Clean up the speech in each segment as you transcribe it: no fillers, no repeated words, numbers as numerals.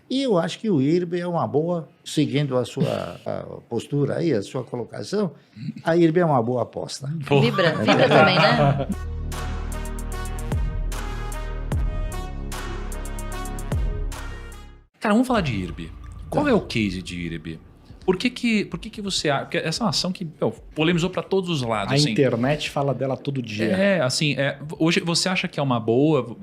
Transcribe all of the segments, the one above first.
E eu acho que o IRB é uma boa, seguindo a postura aí, a sua colocação, a IRB é uma boa aposta. Vibra também, né? Cara, vamos falar de IRB. Qual é o case de IRB? Por que você acha? Porque essa é uma ação que polemizou para todos os lados. A assim. internet fala dela todo dia. Hoje você acha que é uma boa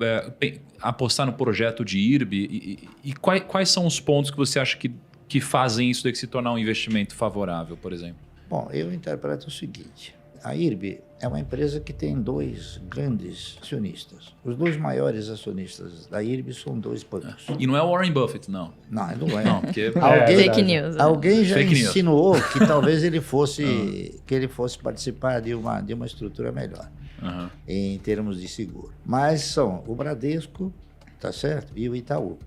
apostar no projeto de IRB? E quais são os pontos que você acha que fazem isso daqui se tornar um investimento favorável, por exemplo? Bom, eu interpreto o seguinte. A IRB é uma empresa que tem 2 grandes acionistas. Os 2 maiores acionistas da IRB são 2 bancos. E não é o Warren Buffett, não. Não é. Não, porque... Fake news. Alguém já Fake insinuou que talvez ele fosse, que ele fosse participar de uma estrutura melhor, em termos de seguro. Mas são o Bradesco, tá certo? E o Itaú.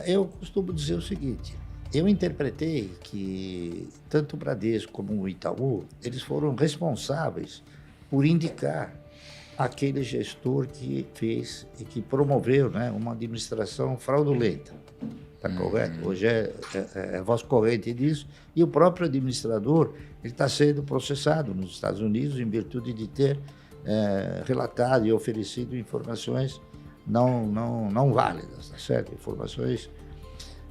Eu costumo dizer o seguinte. Eu interpretei que tanto o Bradesco como o Itaú, eles foram responsáveis por indicar aquele gestor que fez e que promoveu, né, uma administração fraudulenta. Está correto? Hoje é voz corrente disso. E o próprio administrador está sendo processado nos Estados Unidos em virtude de ter relatado e oferecido informações não válidas, tá certo? Informações...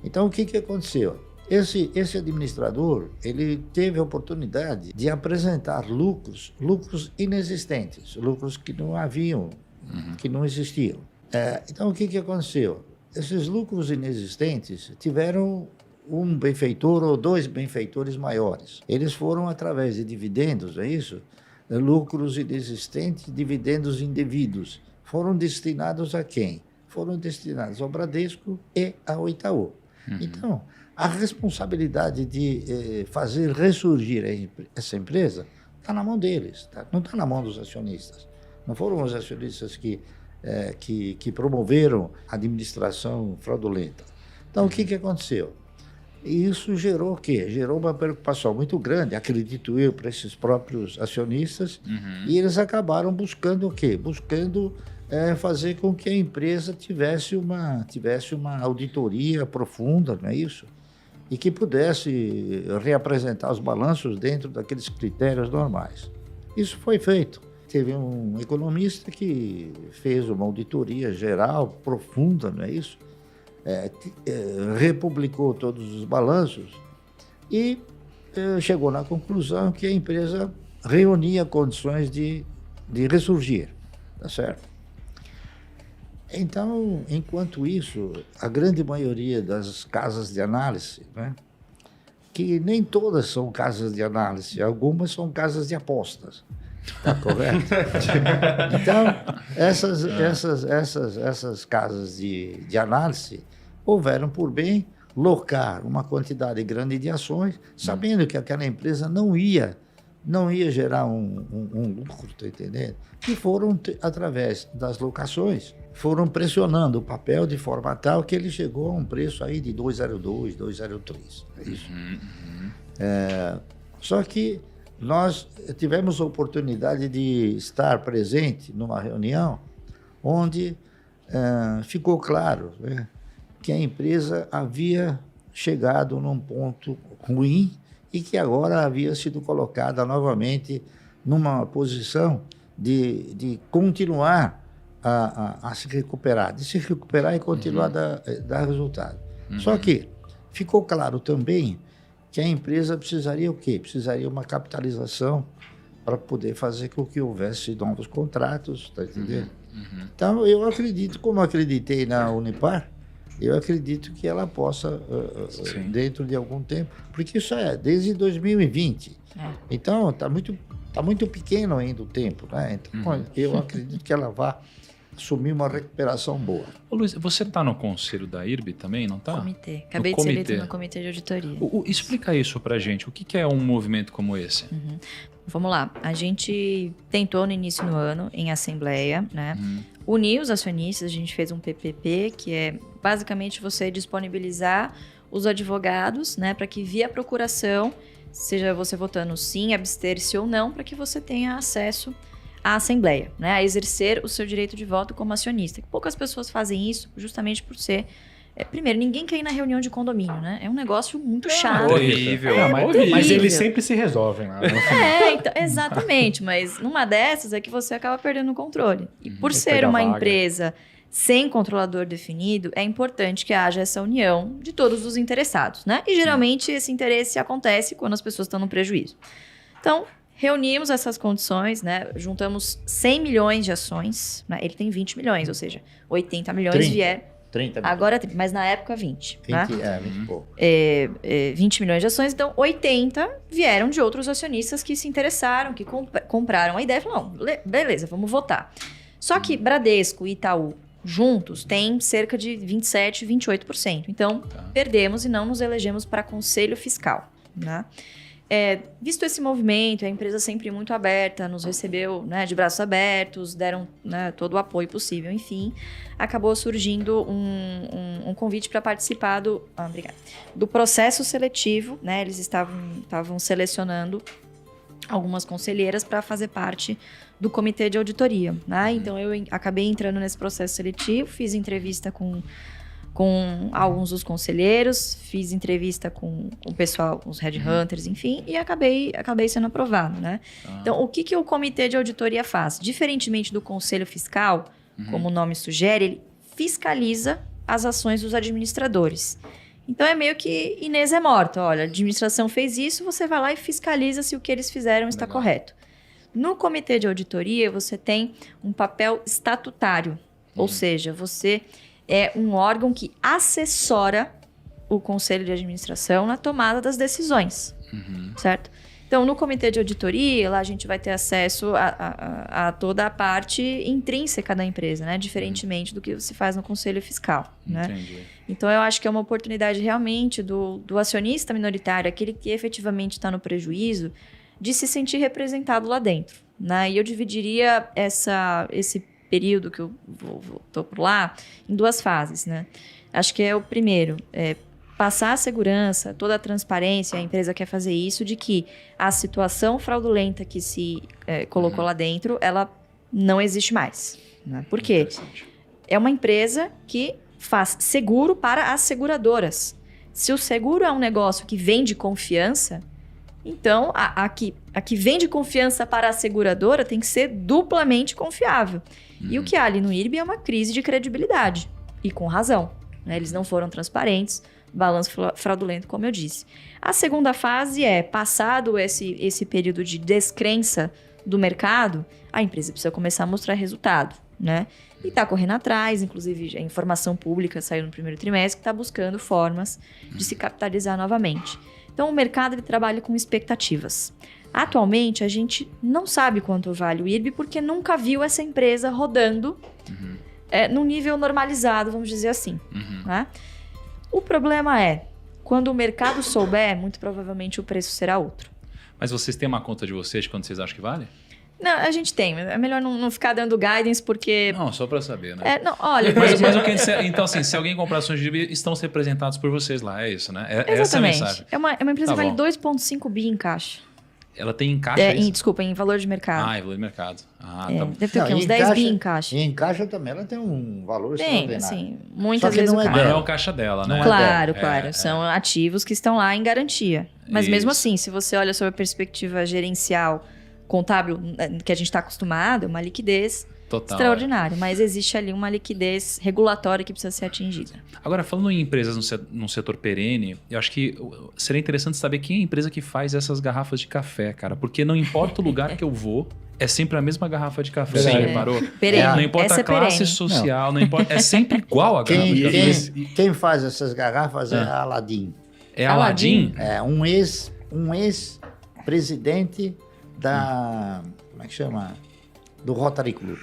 Então, o que aconteceu? Esse administrador, ele teve a oportunidade de apresentar lucros inexistentes, lucros que não haviam, que não existiam. Então, o que aconteceu? Esses lucros inexistentes tiveram um benfeitor ou 2 benfeitores maiores. Eles foram através de dividendos, é isso? Lucros inexistentes, dividendos indevidos. Foram destinados a quem? Foram destinados ao Bradesco e ao Itaú. Então, a responsabilidade de fazer ressurgir essa empresa está na mão deles, tá? Não está na mão dos acionistas. Não foram os acionistas que promoveram a administração fraudulenta. Então, o que aconteceu? Isso gerou o quê? Gerou uma preocupação muito grande, acredito eu, para esses próprios acionistas, e eles acabaram buscando o quê? Buscando fazer com que a empresa tivesse uma auditoria profunda, não é isso? E que pudesse reapresentar os balanços dentro daqueles critérios normais. Isso foi feito. Teve um economista que fez uma auditoria geral, profunda, não é isso? Republicou todos os balanços e chegou na conclusão que a empresa reunia condições de ressurgir, tá certo? Então, enquanto isso, a grande maioria das casas de análise, né, que nem todas são casas de análise, algumas são casas de apostas, tá correto? Então, essas casas de análise houveram por bem locar uma quantidade grande de ações, sabendo que aquela empresa não ia gerar um lucro, tá entendendo? Que foram, através das locações, foram pressionando o papel de forma tal que ele chegou a um preço aí de 2,02, 2,03. É isso. Só que nós tivemos a oportunidade de estar presente numa reunião onde ficou claro, né, que a empresa havia chegado num ponto ruim e que agora havia sido colocada novamente numa posição de continuar a se recuperar, e continuar a dar resultado. Só que ficou claro também que a empresa precisaria o quê? Precisaria uma capitalização para poder fazer com que houvesse novos contratos, tá entendendo? Então, eu acredito, como acreditei na Unipar, eu acredito que ela possa, dentro de algum tempo, porque isso é desde 2020. Então, está muito pequeno ainda o tempo, né? Então, eu acredito que ela vai assumir uma recuperação boa. Ô, Luiz, você está no conselho da IRB também, não está? Comitê. Acabei de ser eleito no comitê de auditoria. Explica isso para a gente. O que é um movimento como esse? Vamos lá. A gente tentou no início do ano, em assembleia, né? Unir os acionistas, a gente fez um PPP, que é basicamente você disponibilizar os advogados, né? Para que via procuração, seja você votando sim, abster-se ou não, para que você tenha acesso à assembleia, né? A exercer o seu direito de voto como acionista. Poucas pessoas fazem isso justamente por ser Primeiro, ninguém quer ir na reunião de condomínio, né? É um negócio muito chato. Horrível. Mas eles sempre se resolvem lá. Então, exatamente. Mas numa dessas é que você acaba perdendo o controle. E por ser uma empresa sem controlador definido, é importante que haja essa união de todos os interessados, né? E geralmente esse interesse acontece quando as pessoas estão no prejuízo. Então, reunimos essas condições, né? Juntamos 100 milhões de ações, né? Ele tem 20 milhões, ou seja, 80 milhões vieram. 30 milhões. Agora, mas na época 20. 20, né? 20 e pouco. 20 milhões de ações, então 80 vieram de outros acionistas que se interessaram, que compraram a ideia e falaram, não, beleza, vamos votar. Só que Bradesco e Itaú juntos têm cerca de 27%, 28%. Então, perdemos e não nos elegemos para conselho fiscal, né? Visto esse movimento, a empresa sempre muito aberta, nos recebeu, né, de braços abertos, deram, né, todo o apoio possível, enfim, acabou surgindo um convite para participar do processo seletivo, né? Eles estavam selecionando algumas conselheiras para fazer parte do comitê de auditoria, né? Então eu acabei entrando nesse processo seletivo, fiz entrevista com alguns dos conselheiros, fiz entrevista com o pessoal, os headhunters, enfim, e acabei sendo aprovado, né? Então, o que o comitê de auditoria faz? Diferentemente do conselho fiscal, como o nome sugere, ele fiscaliza as ações dos administradores. Então, é meio que Inês é morta. Olha, a administração fez isso, você vai lá e fiscaliza se o que eles fizeram está correto. No comitê de auditoria, você tem um papel estatutário, ou seja, você é um órgão que assessora o conselho de administração na tomada das decisões, certo? Então, no comitê de auditoria, lá a gente vai ter acesso a toda a parte intrínseca da empresa, né? Diferentemente do que se faz no conselho fiscal, né? Entendi. Então, eu acho que é uma oportunidade realmente do acionista minoritário, aquele que efetivamente está no prejuízo, de se sentir representado lá dentro, né? E eu dividiria esse período que eu estou por lá em 2 fases, né? Acho que o primeiro, passar a segurança, toda a transparência, a empresa quer fazer isso, de que a situação fraudulenta que se colocou lá dentro, ela não existe mais, né? Por quê? É uma empresa que faz seguro para as seguradoras. Se o seguro é um negócio que vende confiança, então a que vende confiança para a seguradora tem que ser duplamente confiável. E o que há ali no IRB é uma crise de credibilidade. E com razão, né? Eles não foram transparentes, balanço fraudulento, como eu disse. A segunda fase é, passado esse período de descrença do mercado, a empresa precisa começar a mostrar resultado, né? E está correndo atrás, inclusive a informação pública saiu no primeiro trimestre, que está buscando formas de se capitalizar novamente. Então, o mercado ele trabalha com expectativas. Atualmente, a gente não sabe quanto vale o IRB porque nunca viu essa empresa rodando num nível normalizado, vamos dizer assim. Né? O problema é, quando o mercado souber, muito provavelmente o preço será outro. Mas vocês têm uma conta de vocês de quanto vocês acham que vale? Não, a gente tem. É melhor não ficar dando guidance porque... Não, só para saber, né? Não, olha... Mas o que então, assim, se alguém comprar ações de IRB, estão representados por vocês lá, é isso, né? Exatamente. Essa é a mensagem. É uma empresa que vale 2,5 bi em caixa. Ela tem em caixa isso? Desculpa, em valor de mercado. Em valor de mercado. Tá. Deve ter uns 10 bi em caixa. E em caixa também ela tem um valor extraordinário. Sim, muitas vezes não o é caixa. Mas não é o caixa dela, né? Claro. São ativos que estão lá em garantia. Mas mesmo Isso. assim, se você olha sobre a perspectiva gerencial, contábil, que a gente está acostumado, é uma liquidez Total, extraordinária. Mas existe ali uma liquidez regulatória que precisa ser atingida. Agora, falando em empresas no setor perene, eu acho que seria interessante saber quem é a empresa que faz essas garrafas de café, cara. Porque não importa o lugar que eu vou, é sempre a mesma garrafa de café. Você reparou? Perene. Não importa Essa a classe perene. social, não importa. É sempre igual a garrafa de café. Quem faz essas garrafas é a Aladim. É Aladim? É um ex-presidente da... Como é que chama? Do Rotary Club.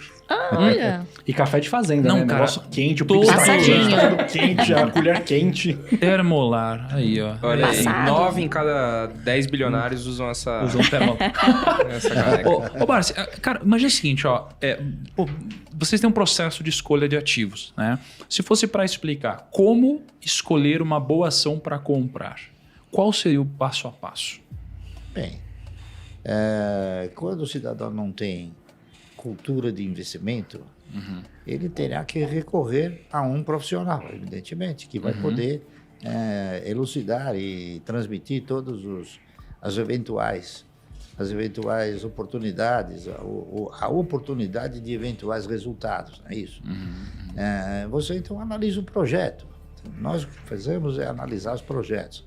Olha. E café de fazenda, Não, né? cara, Negócio quente, o todo pico passadinho. tá quente, a colher quente. Termolar. Aí, ó. Olha aí, Passado. 9 em cada 10 bilionários usam essa Termolar. caneca. Ô Barsi, cara, imagina o seguinte, ó. Vocês têm um processo de escolha de ativos, né? Se fosse para explicar como escolher uma boa ação para comprar, qual seria o passo a passo? Bem, quando o cidadão não tem cultura de investimento, ele terá que recorrer a um profissional, evidentemente, que vai poder elucidar e transmitir as eventuais oportunidades, a oportunidade de eventuais resultados, não é isso? Você então analisa o projeto. Nós o que fazemos é analisar os projetos.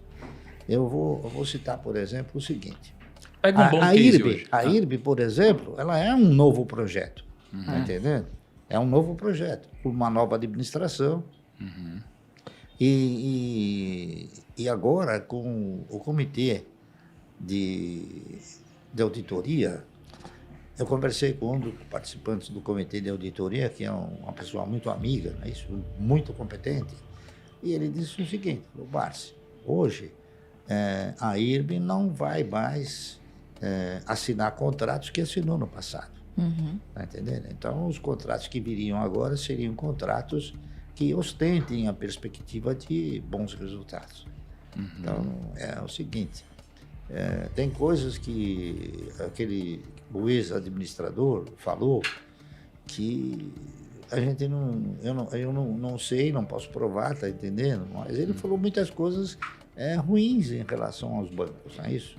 Eu vou citar, por exemplo, o seguinte. Pega um bom case hoje. A IRB, por exemplo, ela é um novo projeto, tá entendendo? É um novo projeto, uma nova administração. E agora, com o comitê de auditoria, eu conversei com um dos participantes do comitê de auditoria, que é uma pessoa muito amiga, né, muito competente, e ele disse o seguinte: Barsi, hoje a IRB não vai mais assinar contratos que assinou no passado. Tá entendendo? Então, os contratos que viriam agora seriam contratos que ostentem a perspectiva de bons resultados. Então, é o seguinte, tem coisas que o ex-administrador falou que a gente eu não sei, não posso provar, tá entendendo? Mas ele falou muitas coisas ruins em relação aos bancos, não é isso?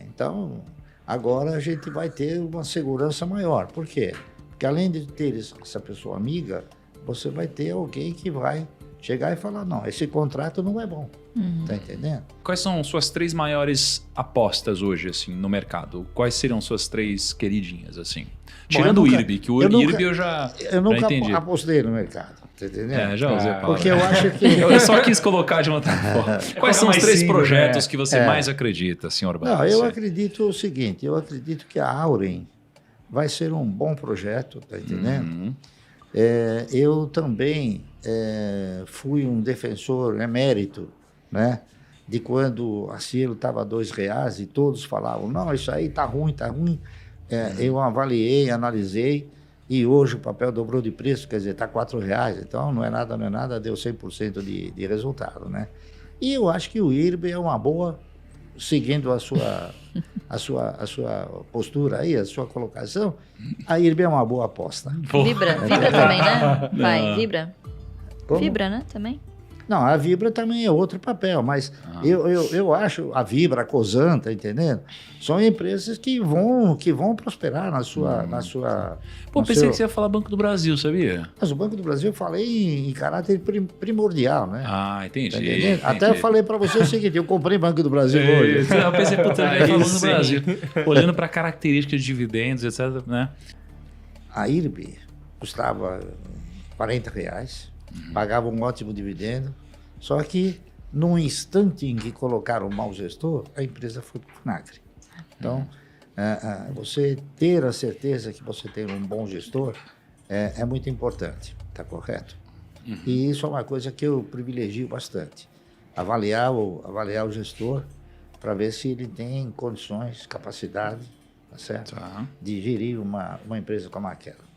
Então, agora a gente vai ter uma segurança maior. Por quê? Porque além de ter essa pessoa amiga, você vai ter alguém que vai chegar e falar: não, esse contrato não é bom. Tá entendendo? Quais são suas 3 maiores apostas hoje, assim, no mercado? Quais seriam suas 3 queridinhas, assim? Tirando o IRB, que o IRB eu já entendi. Apostei no mercado, tá entendendo? Já usei a palavra. Porque eu acho que... Eu só quis colocar de uma outra forma. Quais são os 3 projetos que você mais acredita, senhor Barsi? Não, eu acredito o seguinte, eu acredito que a Auren vai ser um bom projeto, tá entendendo? Eu também fui um defensor emérito, né? De quando a Cielo estava R$2 e todos falavam: não, isso aí tá ruim, tá ruim. Eu avaliei, analisei, e hoje o papel dobrou de preço, quer dizer, está R$4, então não é nada, deu 100% de resultado, né? E eu acho que o IRB é uma boa, seguindo a sua postura aí, a sua colocação, a IRB é uma boa aposta. Vibra também, né? Vai, Vibra. Como? Vibra, né, também? Não, a Vibra também é outro papel, mas eu acho a Vibra, a Cosan, tá entendendo? São empresas que vão prosperar na sua... Pô, pensei que você ia falar Banco do Brasil, sabia? Mas o Banco do Brasil eu falei em caráter primordial, né? Ah, entendi. Tá entendendo? Até eu falei para você o seguinte: eu comprei Banco do Brasil hoje. Eu pensei, puta, ele falando do Brasil. Olhando para características de dividendos, etc, né? A IRB custava R$40, pagava um ótimo dividendo, só que no instante em que colocaram o mau gestor, a empresa foi para o vinagre. Então, você ter a certeza que você tem um bom gestor é muito importante, tá correto? E isso é uma coisa que eu privilegio bastante. Avaliar o gestor para ver se ele tem condições, capacidade, tá certo? De gerir uma empresa como aquela.